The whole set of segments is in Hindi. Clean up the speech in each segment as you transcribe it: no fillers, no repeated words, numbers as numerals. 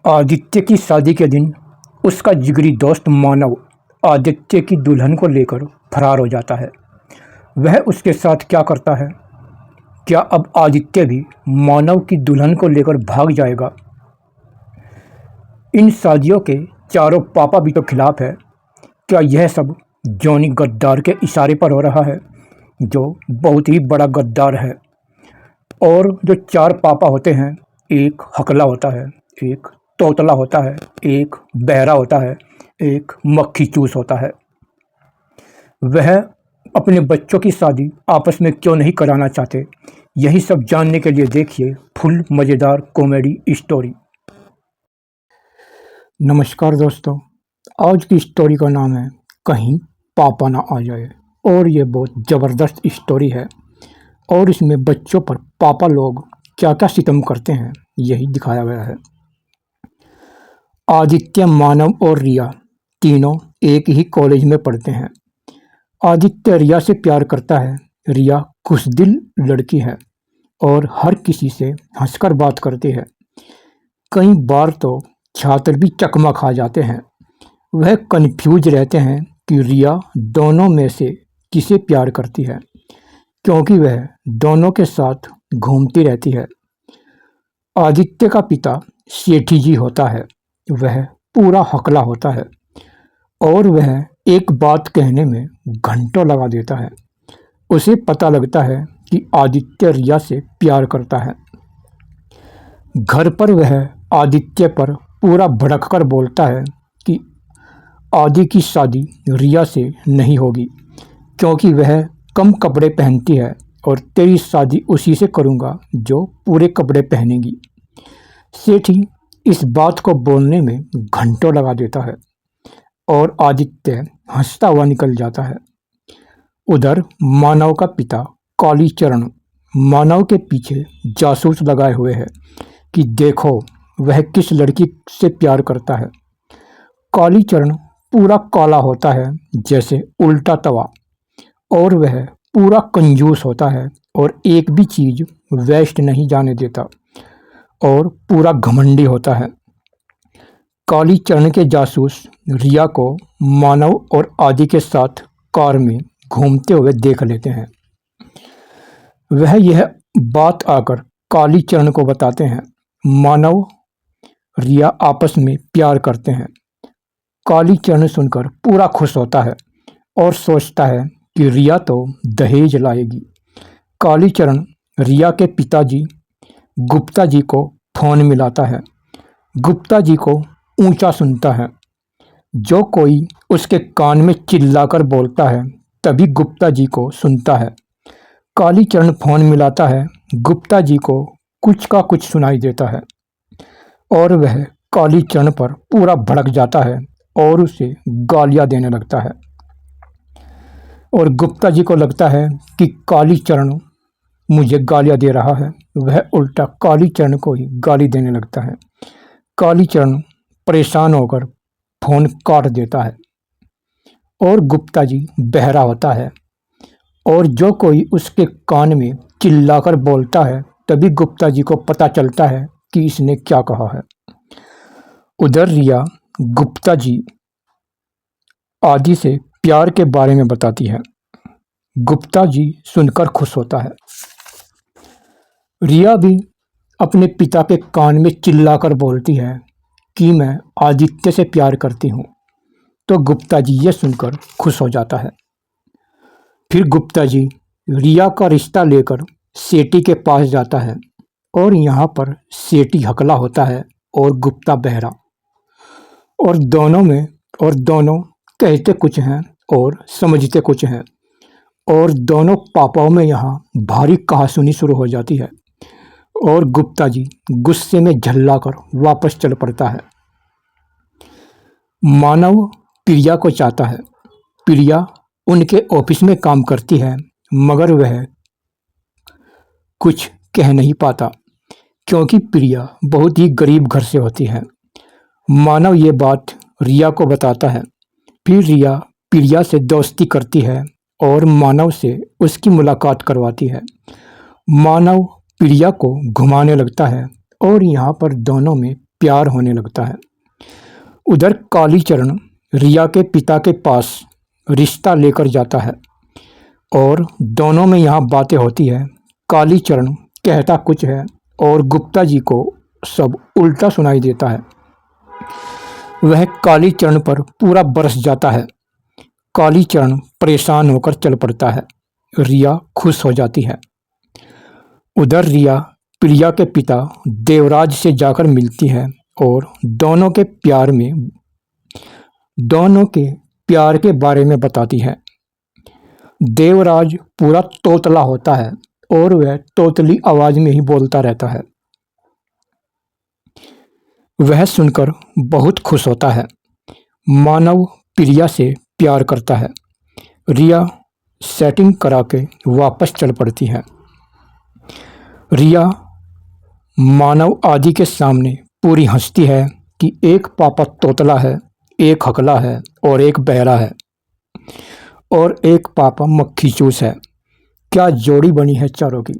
आदित्य की शादी के दिन उसका जिगरी दोस्त मानव आदित्य की दुल्हन को लेकर फरार हो जाता है। वह उसके साथ क्या करता है? क्या अब आदित्य भी मानव की दुल्हन को लेकर भाग जाएगा? इन शादियों के चारों पापा भी तो खिलाफ है। क्या यह सब जॉनी गद्दार के इशारे पर हो रहा है, जो बहुत ही बड़ा गद्दार है? और जो चार पापा होते हैं, एक हकला होता है, एक तोतला होता है, एक बहरा होता है, एक मक्खी चूस होता है। वह अपने बच्चों की शादी आपस में क्यों नहीं कराना चाहते? यही सब जानने के लिए देखिए फुल मज़ेदार कॉमेडी स्टोरी। नमस्कार दोस्तों, आज की स्टोरी का नाम है कहीं पापा ना आ जाए। और ये बहुत ज़बरदस्त स्टोरी है और इसमें बच्चों पर पापा लोग क्या क्या सितम करते हैं यही दिखाया गया है। आदित्य, मानव और रिया तीनों एक ही कॉलेज में पढ़ते हैं। आदित्य रिया से प्यार करता है। रिया खुशदिल लड़की है और हर किसी से हंसकर बात करती है। कई बार तो छात्र भी चकमा खा जाते हैं। वह कन्फ्यूज रहते हैं कि रिया दोनों में से किसे प्यार करती है, क्योंकि वह दोनों के साथ घूमती रहती है। आदित्य का पिता सेठी जी होता है। वह पूरा हकला होता है और वह एक बात कहने में घंटों लगा देता है। उसे पता लगता है कि आदित्य रिया से प्यार करता है। घर पर वह आदित्य पर पूरा भड़क कर बोलता है कि आदि की शादी रिया से नहीं होगी, क्योंकि वह कम कपड़े पहनती है और तेरी शादी उसी से करूँगा जो पूरे कपड़े पहनेगी। सेठी इस बात को बोलने में घंटों लगा देता है और आदित्य हंसता हुआ निकल जाता है। उधर मानव का पिता कालीचरण मानव के पीछे जासूस लगाए हुए है कि देखो वह किस लड़की से प्यार करता है। कालीचरण पूरा काला होता है जैसे उल्टा तवा, और वह पूरा कंजूस होता है और एक भी चीज वेस्ट नहीं जाने देता और पूरा घमंडी होता है। कालीचरण के जासूस रिया को मानव और आदि के साथ कार में घूमते हुए देख लेते हैं। वह यह बात आकर कालीचरण को बताते हैं। मानव रिया आपस में प्यार करते हैं। कालीचरण सुनकर पूरा खुश होता है और सोचता है कि रिया तो दहेज लाएगी। कालीचरण रिया के पिताजी गुप्ता जी को फोन मिलाता है। गुप्ता जी को ऊंचा सुनता है। जो कोई उसके कान में चिल्लाकर बोलता है तभी गुप्ता जी को सुनता है। कालीचरण फोन मिलाता है। गुप्ता जी को कुछ का कुछ सुनाई देता है और वह कालीचरण पर पूरा भड़क जाता है और उसे गालियां देने लगता है। और गुप्ता जी को लगता है कि कालीचरण मुझे गालियां दे रहा है। वह उल्टा कालीचरण को ही गाली देने लगता है। कालीचरण परेशान होकर फोन काट देता है और गुप्ता जी बहरा होता है और जो कोई उसके कान में चिल्लाकर बोलता है तभी गुप्ता जी को पता चलता है कि इसने क्या कहा है। उधर रिया गुप्ता जी आदि से प्यार के बारे में बताती है। गुप्ता जी सुनकर खुश होता है। रिया भी अपने पिता के कान में चिल्लाकर बोलती है कि मैं आदित्य से प्यार करती हूँ। तो गुप्ता जी ये सुनकर खुश हो जाता है। फिर गुप्ता जी रिया का रिश्ता लेकर सेठी के पास जाता है और यहाँ पर सेठी हकला होता है और गुप्ता बहरा, और दोनों कहते कुछ हैं और समझते कुछ हैं, और दोनों पापाओं में यहाँ भारी कहासुनी शुरू हो जाती है और गुप्ता जी गुस्से में झल्लाकर वापस चल पड़ता है। मानव प्रिया को चाहता है। प्रिया उनके ऑफिस में काम करती है, मगर वह कुछ कह नहीं पाता क्योंकि प्रिया बहुत ही गरीब घर से होती है। मानव ये बात रिया को बताता है। फिर रिया प्रिया से दोस्ती करती है और मानव से उसकी मुलाकात करवाती है। मानव प्रिया को घुमाने लगता है और यहाँ पर दोनों में प्यार होने लगता है। उधर कालीचरण रिया के पिता के पास रिश्ता लेकर जाता है और दोनों में यहाँ बातें होती है। कालीचरण कहता कुछ है और गुप्ता जी को सब उल्टा सुनाई देता है। वह कालीचरण पर पूरा बरस जाता है। कालीचरण परेशान होकर चल पड़ता है। रिया खुश हो जाती है। उधर रिया प्रिया के पिता देवराज से जाकर मिलती है और दोनों के प्यार के बारे में बताती है। देवराज पूरा तोतला होता है और वह तोतली आवाज में ही बोलता रहता है। वह सुनकर बहुत खुश होता है। मानव प्रिया से प्यार करता है। रिया सेटिंग करा के वापस चल पड़ती है। रिया मानव आदि के सामने पूरी हंसती है कि एक पापा तोतला है, एक हकला है और एक बहरा है और एक पापा मक्खी चूस है। क्या जोड़ी बनी है चारों की।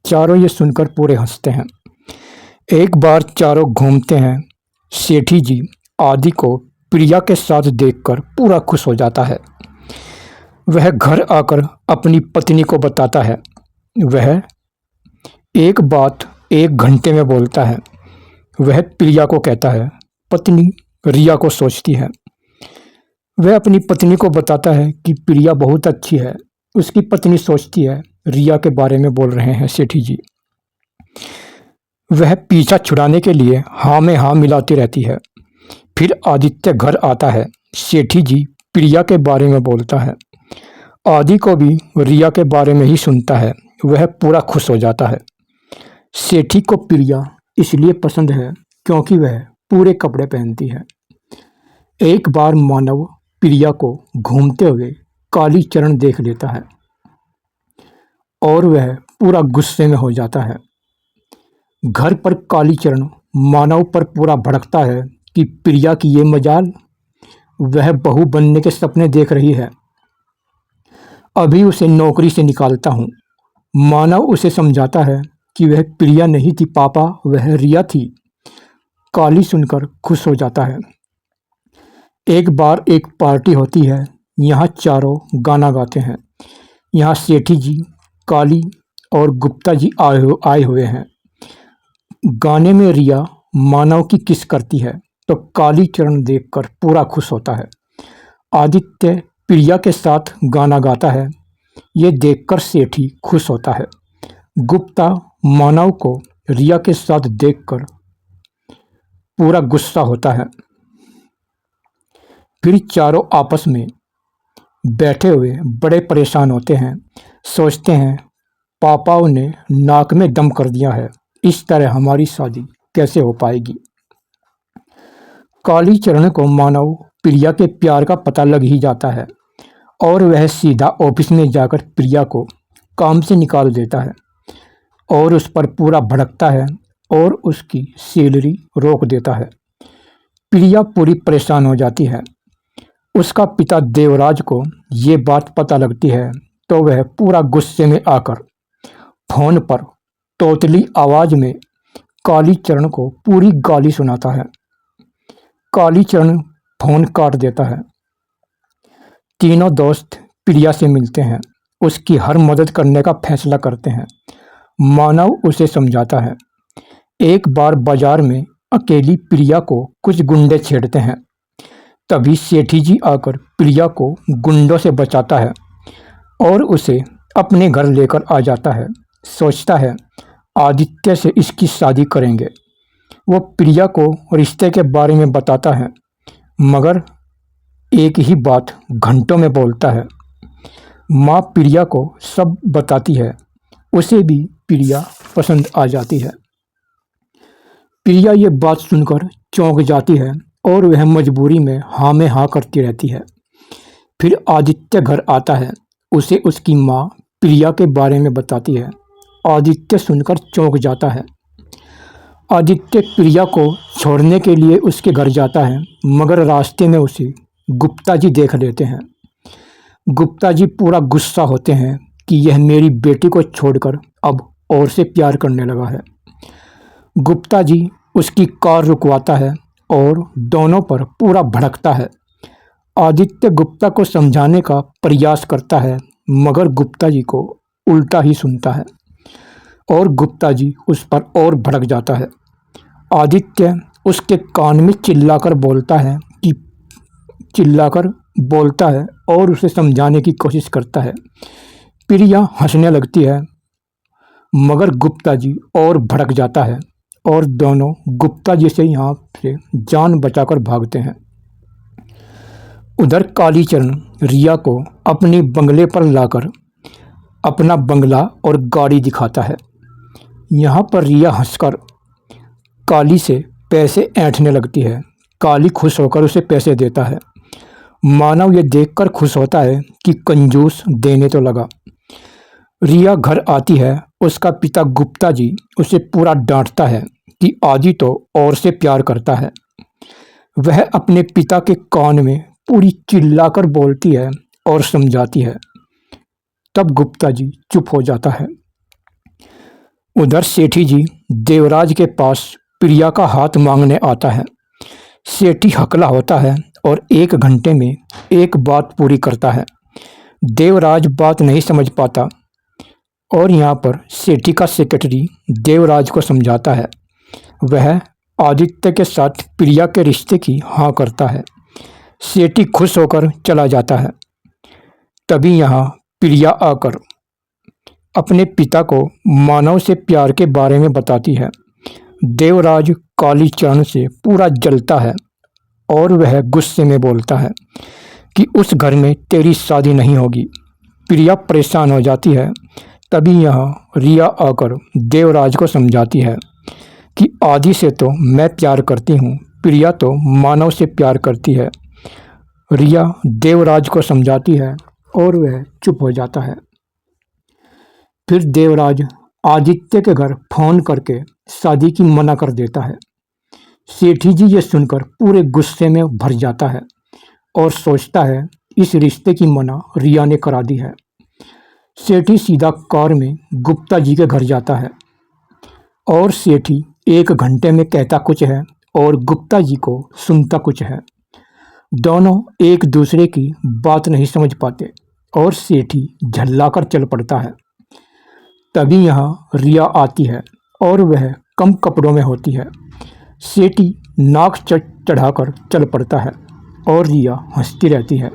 चारों ये सुनकर पूरे हंसते हैं। एक बार चारों घूमते हैं। सेठी जी आदि को प्रिया के साथ देखकर पूरा खुश हो जाता है। वह घर आकर अपनी पत्नी को बताता है। वह एक बात 1 घंटे में बोलता है। वह प्रिया को कहता है। पत्नी रिया को सोचती है। वह अपनी पत्नी को बताता है कि प्रिया बहुत अच्छी है। उसकी पत्नी सोचती है रिया के बारे में बोल रहे हैं सेठी जी। वह पीछा छुड़ाने के लिए हाँ में हाँ मिलाती रहती है। फिर आदित्य घर आता है। सेठी जी प्रिया के बारे में बोलता है। आदि को भी रिया के बारे में ही सुनता है। वह पूरा खुश हो जाता है। सेठी को प्रिया इसलिए पसंद है क्योंकि वह पूरे कपड़े पहनती है। एक बार मानव प्रिया को घूमते हुए कालीचरण देख लेता है और वह पूरा गुस्से में हो जाता है। घर पर कालीचरण मानव पर पूरा भड़कता है कि प्रिया की ये मजाल, वह बहू बनने के सपने देख रही है। अभी उसे नौकरी से निकालता हूँ। मानव उसे समझाता है कि वह प्रिया नहीं थी पापा, वह रिया थी। काली सुनकर खुश हो जाता है। एक बार एक पार्टी होती है। यहाँ चारों गाना गाते हैं। यहाँ सेठी जी, काली और गुप्ता जी आए हुए हैं। गाने में रिया मानव की किस करती है तो कालीचरण देखकर पूरा खुश होता है। आदित्य प्रिया के साथ गाना गाता है। ये देखकर सेठी खुश होता है। गुप्ता मानव को रिया के साथ देखकर पूरा गुस्सा होता है। फिर चारों आपस में बैठे हुए बड़े परेशान होते हैं। सोचते हैं पापाओं ने नाक में दम कर दिया है, इस तरह हमारी शादी कैसे हो पाएगी। कालीचरण को मानव प्रिया के प्यार का पता लग ही जाता है और वह सीधा ऑफिस में जाकर प्रिया को काम से निकाल देता है और उस पर पूरा भड़कता है और उसकी सैलरी रोक देता है। प्रिया पूरी परेशान हो जाती है। उसका पिता देवराज को ये बात पता लगती है तो वह पूरा गुस्से में आकर फोन पर तोतली आवाज में कालीचरण को पूरी गाली सुनाता है। कालीचरण फोन काट देता है। तीनों दोस्त प्रिया से मिलते हैं। उसकी हर मदद करने का फैसला करते हैं। मानव उसे समझाता है। एक बार बाजार में अकेली प्रिया को कुछ गुंडे छेड़ते हैं। तभी सेठी जी आकर प्रिया को गुंडों से बचाता है और उसे अपने घर लेकर आ जाता है। सोचता है आदित्य से इसकी शादी करेंगे। वो प्रिया को रिश्ते के बारे में बताता है मगर एक ही बात घंटों में बोलता है। माँ प्रिया को सब बताती है। उसे भी प्रिया पसंद आ जाती है। प्रिया ये बात सुनकर चौंक जाती है और वह मजबूरी में हाँ करती रहती है। फिर आदित्य घर आता है। उसे उसकी माँ प्रिया के बारे में बताती है। आदित्य सुनकर चौंक जाता है। आदित्य प्रिया को छोड़ने के लिए उसके घर जाता है मगर रास्ते में उसे गुप्ता जी देख लेते हैं। गुप्ता जी पूरा गुस्सा होते हैं कि यह मेरी बेटी को छोड़कर अब और से प्यार करने लगा है। गुप्ता जी उसकी कार रुकवाता है और दोनों पर पूरा भड़कता है। आदित्य गुप्ता को समझाने का प्रयास करता है, मगर गुप्ता जी को उल्टा ही सुनता है और गुप्ता जी उस पर और भड़क जाता है। आदित्य उसके कान में चिल्लाकर बोलता है और उसे समझाने की कोशिश करता है। प्रिया हंसने लगती है, मगर गुप्ता जी और भड़क जाता है और दोनों गुप्ता जी से यहाँ से जान बचाकर भागते हैं। उधर कालीचरण रिया को अपने बंगले पर लाकर अपना बंगला और गाड़ी दिखाता है। यहाँ पर रिया हंसकर काली से पैसे ऐंठने लगती है। काली खुश होकर उसे पैसे देता है। मानव ये देखकर खुश होता है कि कंजूस देने तो लगा। रिया घर आती है। उसका पिता गुप्ता जी उसे पूरा डांटता है कि आदि तो और से प्यार करता है। वह अपने पिता के कान में पूरी चिल्लाकर बोलती है और समझाती है। तब गुप्ता जी चुप हो जाता है। उधर सेठी जी देवराज के पास प्रिया का हाथ मांगने आता है। सेठी हकला होता है और 1 घंटे में एक बात पूरी करता है। देवराज बात नहीं समझ पाता और यहाँ पर सेठी का सेक्रेटरी देवराज को समझाता है। वह आदित्य के साथ प्रिया के रिश्ते की हाँ करता है। सेठी खुश होकर चला जाता है। तभी यहाँ प्रिया आकर अपने पिता को मानव से प्यार के बारे में बताती है। देवराज कालीचरण से पूरा जलता है और वह गुस्से में बोलता है कि उस घर में तेरी शादी नहीं होगी। प्रिया परेशान हो जाती है। तभी यहाँ रिया आकर देवराज को समझाती है कि आदि से तो मैं प्यार करती हूँ, प्रिया तो मानव से प्यार करती है। रिया देवराज को समझाती है और वह चुप हो जाता है। फिर देवराज आदित्य के घर फोन करके शादी की मना कर देता है। सेठी जी ये सुनकर पूरे गुस्से में भर जाता है और सोचता है इस रिश्ते की मना रिया ने करा दी है। सेठी सीधा कार में गुप्ता जी के घर जाता है और सेठी 1 घंटे में कहता कुछ है और गुप्ता जी को सुनता कुछ है। दोनों एक दूसरे की बात नहीं समझ पाते और सेठी झल्लाकर चल पड़ता है। तभी यहाँ रिया आती है और वह कम कपड़ों में होती है। सेठी नाक चढ़ाकर चल पड़ता है और रिया हंसती रहती है।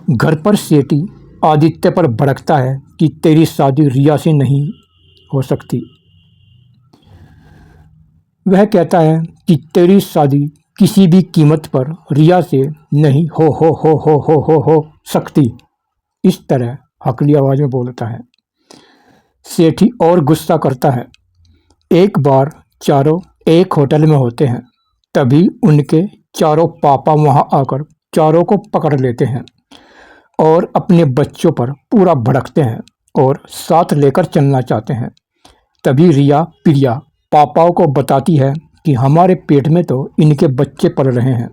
घर पर सेठी आदित्य पर भड़कता है कि तेरी शादी रिया से नहीं हो सकती। वह कहता है कि तेरी शादी किसी भी कीमत पर रिया से नहीं हो सकती। इस तरह हकली आवाज में बोलता है। सेठी और गुस्सा करता है। एक बार चारों एक होटल में होते हैं। तभी उनके चारों पापा वहां आकर चारों को पकड़ लेते हैं और अपने बच्चों पर पूरा भड़कते हैं और साथ लेकर चलना चाहते हैं। तभी रिया प्रिया पापाओं को बताती है कि हमारे पेट में तो इनके बच्चे पल रहे हैं।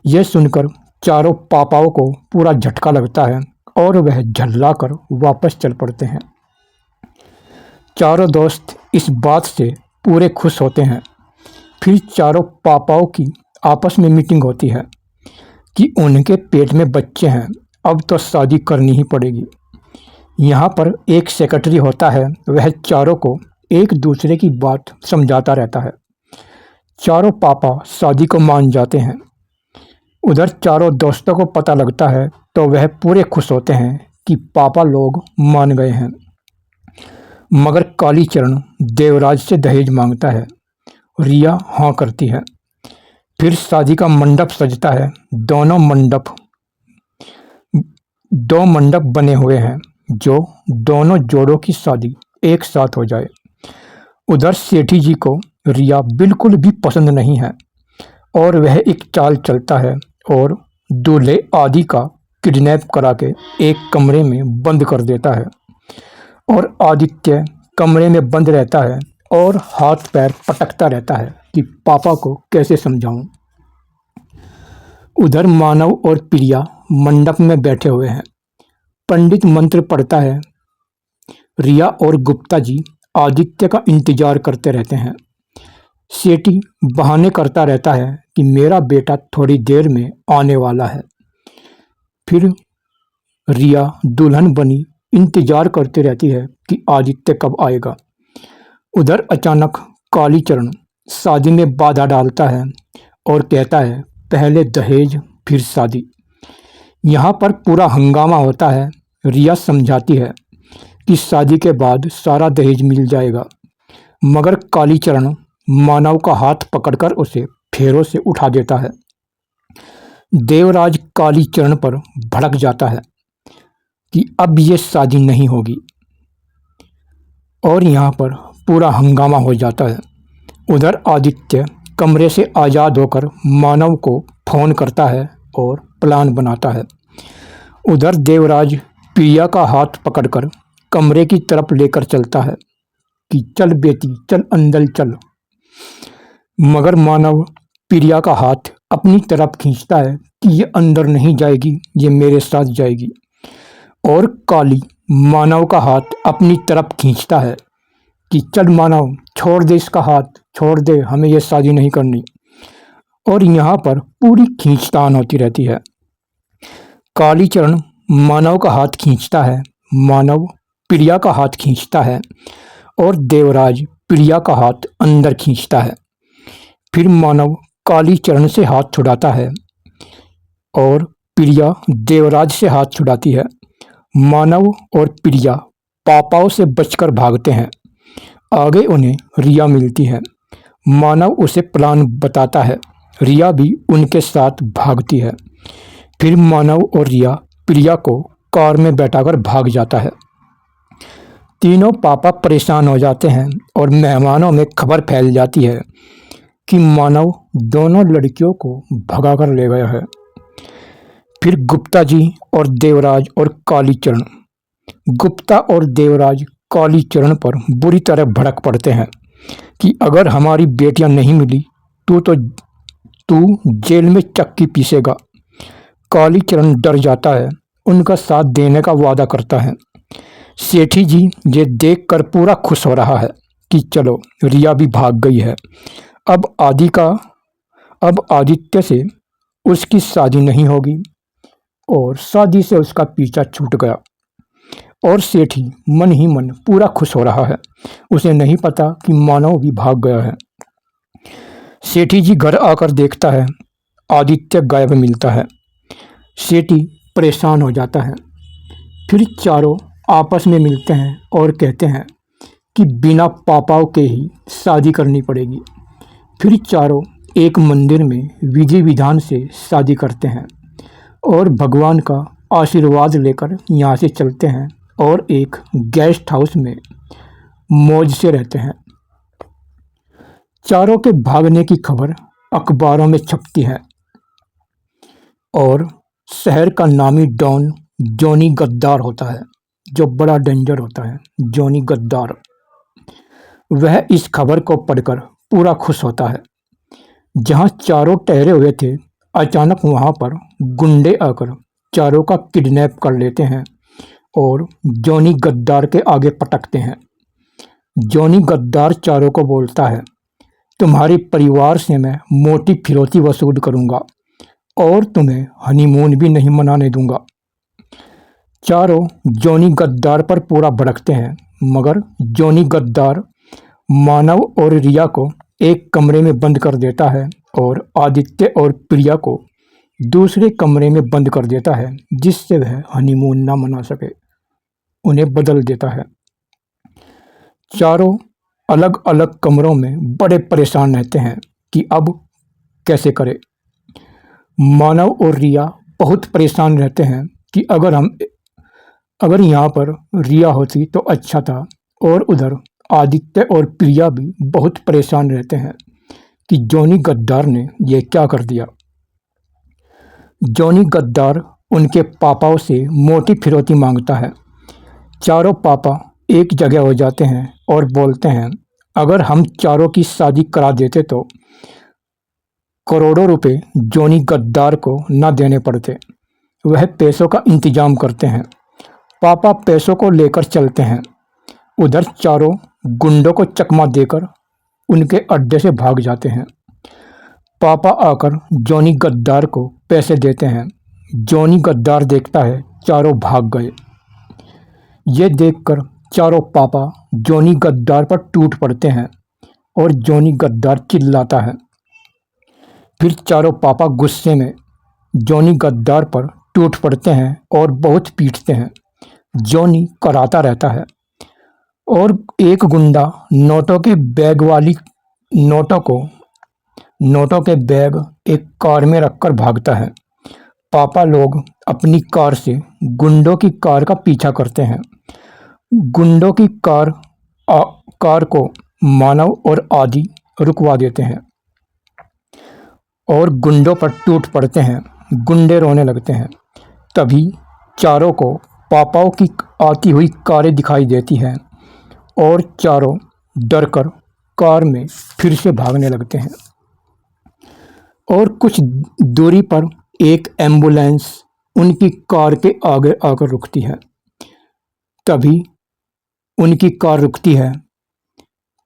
यह सुनकर चारों पापाओं को पूरा झटका लगता है और वह झल्लाकर वापस चल पड़ते हैं। चारों दोस्त इस बात से पूरे खुश होते हैं। फिर चारों पापाओं की आपस में मीटिंग होती है कि उनके पेट में बच्चे हैं, अब तो शादी करनी ही पड़ेगी। यहाँ पर एक सेक्रेटरी होता है। वह चारों को एक दूसरे की बात समझाता रहता है। चारों पापा शादी को मान जाते हैं। उधर चारों दोस्तों को पता लगता है तो वह पूरे खुश होते हैं कि पापा लोग मान गए हैं। मगर कालीचरण देवराज से दहेज मांगता है। रिया हाँ करती है। फिर शादी का मंडप सजता है। दो मंडप बने हुए हैं जो दोनों जोड़ों की शादी एक साथ हो जाए। उधर सेठी जी को रिया बिल्कुल भी पसंद नहीं है और वह एक चाल चलता है और दूल्हे आदि का किडनैप करा के एक कमरे में बंद कर देता है और आदित्य कमरे में बंद रहता है और हाथ पैर पटकता रहता है कि पापा को कैसे समझाऊं। उधर मानव और प्रिया मंडप में बैठे हुए हैं। पंडित मंत्र पढ़ता है। रिया और गुप्ता जी आदित्य का इंतजार करते रहते हैं। सेठी बहाने करता रहता है कि मेरा बेटा थोड़ी देर में आने वाला है। फिर रिया दुल्हन बनी इंतजार करती रहती है कि आदित्य कब आएगा। उधर अचानक कालीचरण शादी में बाधा डालता है और कहता है पहले दहेज फिर शादी। यहाँ पर पूरा हंगामा होता है। रिया समझाती है कि शादी के बाद सारा दहेज मिल जाएगा, मगर कालीचरण मानव का हाथ पकड़कर उसे फेरों से उठा देता है। देवराज कालीचरण पर भड़क जाता है कि अब ये शादी नहीं होगी और यहाँ पर पूरा हंगामा हो जाता है। उधर आदित्य कमरे से आज़ाद होकर मानव को फोन करता है और प्लान बनाता है। उधर देवराज प्रिया का हाथ पकड़कर कमरे की तरफ लेकर चलता है कि चल बेटी चल अंदर चल, मगर मानव प्रिया का हाथ अपनी तरफ खींचता है कि ये अंदर नहीं जाएगी, ये मेरे साथ जाएगी। और काली मानव का हाथ अपनी तरफ खींचता है कि चल मानव छोड़ दे इसका हाथ, छोड़ दे, हमें ये शादी नहीं करनी। और यहाँ पर पूरी खींचतान होती रहती है। कालीचरण मानव का हाथ खींचता है, मानव प्रिया का हाथ खींचता है और देवराज प्रिया का हाथ अंदर खींचता है। फिर मानव कालीचरण से हाथ छुड़ाता है और प्रिया देवराज से हाथ छुड़ाती है। मानव और प्रिया पापाओं से बचकर भागते हैं। आगे उन्हें रिया मिलती है। मानव उसे प्लान बताता है, रिया भी उनके साथ भागती है। फिर मानव और रिया प्रिया को कार में बैठाकर भाग जाता है। तीनों पापा परेशान हो जाते हैं और मेहमानों में खबर फैल जाती है कि मानव दोनों लड़कियों को भगाकर ले गया है। फिर गुप्ता जी और देवराज और कालीचरण, गुप्ता और देवराज कालीचरण पर बुरी तरह भड़क पड़ते हैं कि अगर हमारी बेटियां नहीं मिली तू जेल में चक्की पीसेगा। कालीचरण डर जाता है, उनका साथ देने का वादा करता है। सेठी जी ये देखकर पूरा खुश हो रहा है कि चलो रिया भी भाग गई है, अब आदित्य से उसकी शादी नहीं होगी। और शादी से उसका पीछा छूट गया और सेठी मन ही मन पूरा खुश हो रहा है। उसे नहीं पता कि मानव भी भाग गया है। सेठी जी घर आकर देखता है आदित्य गायब मिलता है। सेठी परेशान हो जाता है। फिर चारों आपस में मिलते हैं और कहते हैं कि बिना पापाओं के ही शादी करनी पड़ेगी। फिर चारों एक मंदिर में विधि विधान से शादी करते हैं और भगवान का आशीर्वाद लेकर यहाँ से चलते हैं और एक गेस्ट हाउस में मौज से रहते हैं। चारों के भागने की खबर अखबारों में छपती है और शहर का नामी डॉन जॉनी गद्दार होता है, जो बड़ा डेंजर होता है, जॉनी गद्दार। वह इस खबर को पढ़कर पूरा खुश होता है। जहाँ चारों ठहरे हुए थे, अचानक वहाँ पर गुंडे आकर चारों का किडनैप कर लेते हैं और जॉनी गद्दार के आगे पटकते हैं। जॉनी गद्दार चारों को बोलता है, तुम्हारे परिवार से मैं मोटी फिरौती वसूल करूँगा और तुम्हें हनीमून भी नहीं मनाने दूंगा। चारों जॉनी गद्दार पर पूरा भड़कते हैं, मगर जॉनी गद्दार मानव और रिया को एक कमरे में बंद कर देता है और आदित्य और प्रिया को दूसरे कमरे में बंद कर देता है, जिससे वह हनीमून ना मना सके। उन्हें बदल देता है। चारों अलग अलग कमरों में बड़े परेशान रहते हैं कि अब कैसे करें। मानव और रिया बहुत परेशान रहते हैं कि अगर यहाँ पर रिया होती तो अच्छा था। और उधर आदित्य और प्रिया भी बहुत परेशान रहते हैं कि जॉनी गद्दार ने ये क्या कर दिया। जॉनी गद्दार उनके पापाओं से मोटी फिरौती मांगता है। चारों पापा एक जगह हो जाते हैं और बोलते हैं, अगर हम चारों की शादी करा देते तो करोड़ों रुपए जॉनी गद्दार को न देने पड़ते। वह पैसों का इंतजाम करते हैं। पापा पैसों को लेकर चलते हैं। उधर चारों गुंडों को चकमा देकर उनके अड्डे से भाग जाते हैं। पापा आकर जॉनी गद्दार को पैसे देते हैं। जॉनी गद्दार देखता है चारों भाग गए। ये देखकर चारों पापा जॉनी गद्दार पर टूट पड़ते हैं और जॉनी गद्दार चिल्लाता है। फिर चारों पापा गुस्से में जॉनी गद्दार पर टूट पड़ते हैं और बहुत पीटते हैं। जॉनी कराता रहता है और एक गुंडा नोटों के बैग वाली नोटों के बैग एक कार में रखकर भागता है। पापा लोग अपनी कार से गुंडों की कार का पीछा करते हैं। गुंडों की कार को मानव और आदि रुकवा देते हैं और गुंडों पर टूट पड़ते हैं। गुंडे रोने लगते हैं। तभी चारों को पापाओं की आती हुई कारें दिखाई देती हैं और चारों डरकर कार में फिर से भागने लगते हैं। और कुछ दूरी पर एक एम्बुलेंस उनकी कार के आगे आकर रुकती है। तभी उनकी कार रुकती है।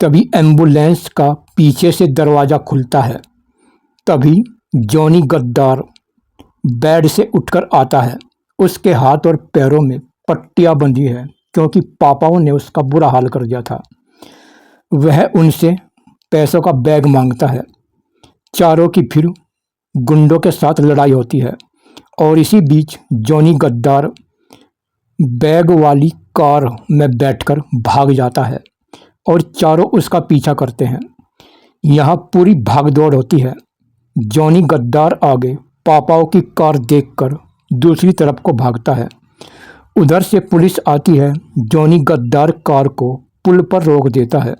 तभी एम्बुलेंस का पीछे से दरवाज़ा खुलता है। तभी जॉनी गद्दार बेड से उठकर आता है। उसके हाथ और पैरों में पट्टियां बंधी है क्योंकि पापाओं ने उसका बुरा हाल कर दिया था। वह उनसे पैसों का बैग मांगता है। चारों की फिर गुंडों के साथ लड़ाई होती है और इसी बीच जॉनी गद्दार बैग वाली कार में बैठकर भाग जाता है और चारों उसका पीछा करते हैं। यहाँ पूरी भागदौड़ होती है। जॉनी गद्दार आगे पापाओं की कार देखकर दूसरी तरफ को भागता है। उधर से पुलिस आती है। जॉनी गद्दार कार को पुल पर रोक देता है।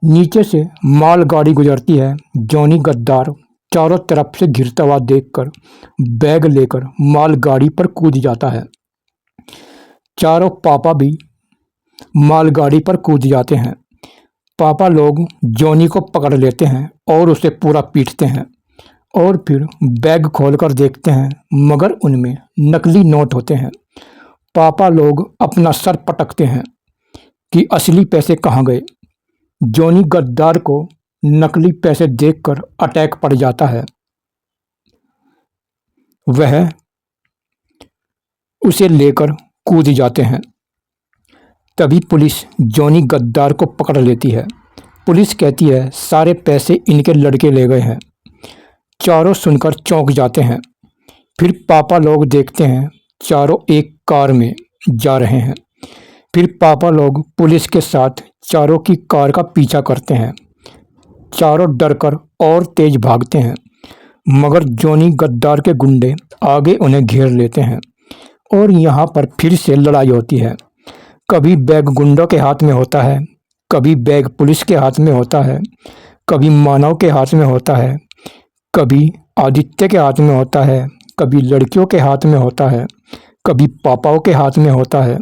नीचे से मालगाड़ी गुजरती है। जॉनी गद्दार चारों तरफ से घिरता हुआ देखकर बैग लेकर मालगाड़ी पर कूद जाता है। चारों पापा भी मालगाड़ी पर कूद जाते हैं। पापा लोग जॉनी को पकड़ लेते हैं और उसे पूरा पीटते हैं और फिर बैग खोलकर देखते हैं मगर उनमें नकली नोट होते हैं। पापा लोग अपना सर पटकते हैं कि असली पैसे कहाँ गए। जॉनी गद्दार को नकली पैसे देखकर अटैक पड़ जाता है। वह उसे लेकर कूद जाते हैं। तभी पुलिस जॉनी गद्दार को पकड़ लेती है। पुलिस कहती है सारे पैसे इनके लड़के ले गए हैं। चारों सुनकर चौंक जाते हैं। फिर पापा लोग देखते हैं चारों एक कार में जा रहे हैं। फिर पापा लोग पुलिस के साथ चारों की कार का पीछा करते हैं। चारों डरकर और तेज भागते हैं मगर जॉनी गद्दार के गुंडे आगे उन्हें घेर लेते हैं और यहाँ पर फिर से लड़ाई होती है। कभी बैग गुंडों के हाथ में होता है, कभी बैग पुलिस के हाथ में होता है, कभी मानव के हाथ में होता है, कभी आदित्य के हाथ में होता है, कभी लड़कियों के हाथ में होता है, कभी पापाओं के हाथ में होता है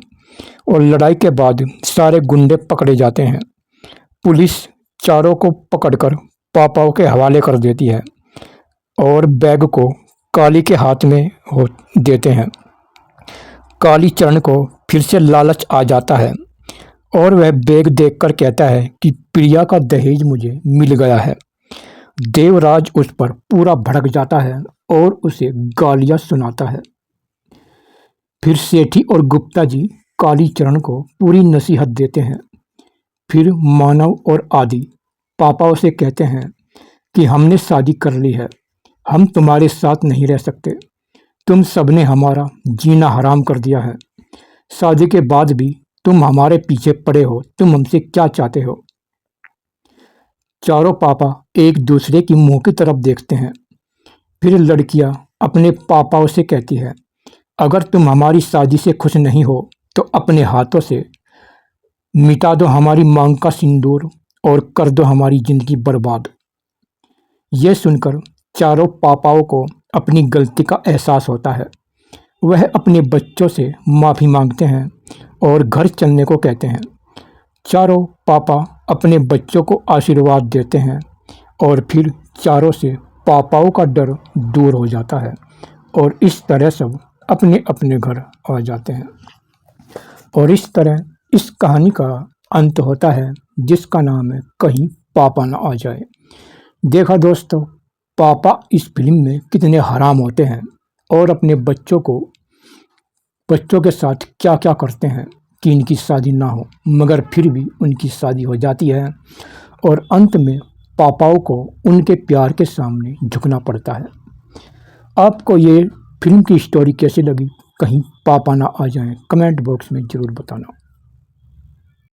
और लड़ाई के बाद सारे गुंडे पकड़े जाते हैं। पुलिस चारों को पकड़कर पापाओं के हवाले कर देती है और बैग को काली के हाथ में देते हैं। काली चरण को फिर से लालच आ जाता है और वह बैग देखकर कहता है कि प्रिया का दहेज मुझे मिल गया है। देवराज उस पर पूरा भड़क जाता है और उसे गालियां सुनाता है। फिर सेठी और गुप्ता जी काली चरण को पूरी नसीहत देते हैं। फिर मानव और आदि पापाओं से कहते हैं कि हमने शादी कर ली है, हम तुम्हारे साथ नहीं रह सकते। तुम सबने हमारा जीना हराम कर दिया है। शादी के बाद भी तुम हमारे पीछे पड़े हो। तुम हमसे क्या चाहते हो? चारों पापा एक दूसरे की मुंह की तरफ देखते हैं। फिर लड़कियां अपने पापाओं से कहती है, अगर तुम हमारी शादी से खुश नहीं हो तो अपने हाथों से मिटा दो हमारी मांग का सिंदूर और कर दो हमारी जिंदगी बर्बाद। यह सुनकर चारों पापाओं को अपनी गलती का एहसास होता है। वह अपने बच्चों से माफ़ी मांगते हैं और घर चलने को कहते हैं। चारों पापा अपने बच्चों को आशीर्वाद देते हैं और फिर चारों से पापाओं का डर दूर हो जाता है और इस तरह सब अपने अपने घर आ जाते हैं। और इस तरह इस कहानी का अंत होता है जिसका नाम है कहीं पापा ना आ जाए। देखा दोस्तों, पापा इस फिल्म में कितने हराम होते हैं और अपने बच्चों के साथ क्या क्या करते हैं कि इनकी शादी ना हो, मगर फिर भी उनकी शादी हो जाती है और अंत में पापाओं को उनके प्यार के सामने झुकना पड़ता है। आपको ये फिल्म की स्टोरी कैसी लगी? कहीं पापा ना आ जाएं, कमेंट बॉक्स में ज़रूर बताना।